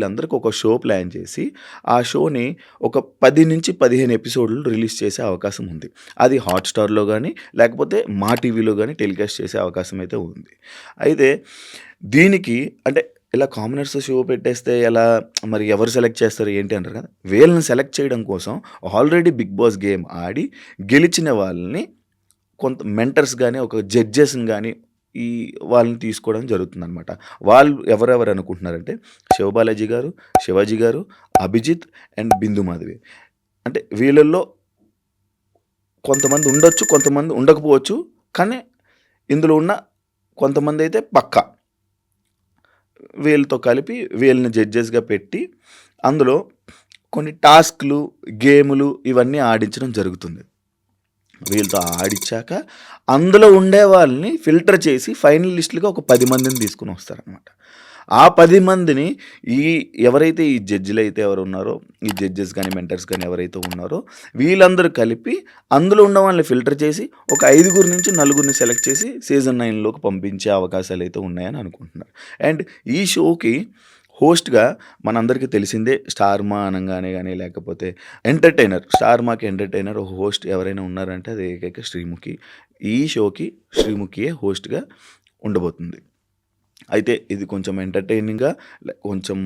వీళ్ళందరికీ ఒక show plan చేసి, ఆ షోని ఒక 10-15 ఎపిసోడ్‌లు రిలీజ్ చేసే అవకాశం ఉంది. అది హాట్‌స్టార్‌లో గానీ, లేకపోతే మా టీవీలో గానీ టెలికాస్ట్ చేసే అవకాశం అయితే ఉంది. అయితే దీనికి అంటే ఇలా కామనర్స్ షో పెట్టేస్తే ఎలా? మరి ఎవరు సెలెక్ట్ చేస్తారు ఏంటి అంటారు కదా! వీళ్ళని సెలెక్ట్ చేయడం కోసం ఆల్రెడీ 'బిగ్ బాస్' గేమ్ ఆడి గెలిచిన వాళ్ళని కొంత మెంటర్స్ గాని, ఒక జడ్జెస్‌ని గాని ఈ వాళ్ళని తీసుకోవడం జరుగుతుందనమాట. వాళ్ళు ఎవరెవరు అనుకుంటున్నారంటే శివబాలాజీ గారు, శివాజీ గారు, అభిజిత్ అండ్ బిందు మాధవి. అంటే వీళ్ళల్లో కొంతమంది ఉండొచ్చు, కొంతమంది ఉండకపోవచ్చు. కానీ ఇందులో ఉన్న కొంతమందైతే పక్కా. వీళ్ళతో కలిపి వీళ్ళని జడ్జెస్‌గా పెట్టి అందులో కొన్ని టాస్క్‌లు, గేములు ఇవన్నీ ఆడించడం జరుగుతుంది. వీళ్ళతో ఆడిచ్చాక అందులో ఉండే వాళ్ళని ఫిల్టర్ చేసి ఫైనలిస్ట్‌లుగా ఒక 10 మందిని తీసుకొనొస్తారనమాట. ఆ 10 మందిని ఈ ఎవరైతే ఈ జడ్జిలైతే ఎవరున్నారో, ఈ జడ్జెస్ గాని, మెంటర్స్ గాని ఎవరైతే ఉన్నారో వీళ్ళందరూ కలిపి అందులో ఉన్న వాళ్ళని ఫిల్టర్ చేసి ఒక 5 నుంచి నలుగురిని సెలెక్ట్ చేసి సీజన్ 9లోకి పంపించే అవకాశాలైతే ఉన్నాయని అనుకుంటున్నారు. అండ్ ఈ షోకి హోస్ట్‌గా మనందరికీ తెలిసిందే 'స్టార్ మా' అనంగానే గాని, లేకపోతే ఎంటర్‌టైనర్ 'స్టార్ మా'కి ఎంటర్‌టైనర్ హోస్ట్ ఎవరైనా ఉన్నారంటే అది ఏకైక శ్రీముఖి. ఈ షోకి శ్రీముఖియే హోస్ట్‌గా ఉండబోతుంది. అయితే ఇది కొంచెం ఎంటర్‌టైనింగ్‌గా కొంచెం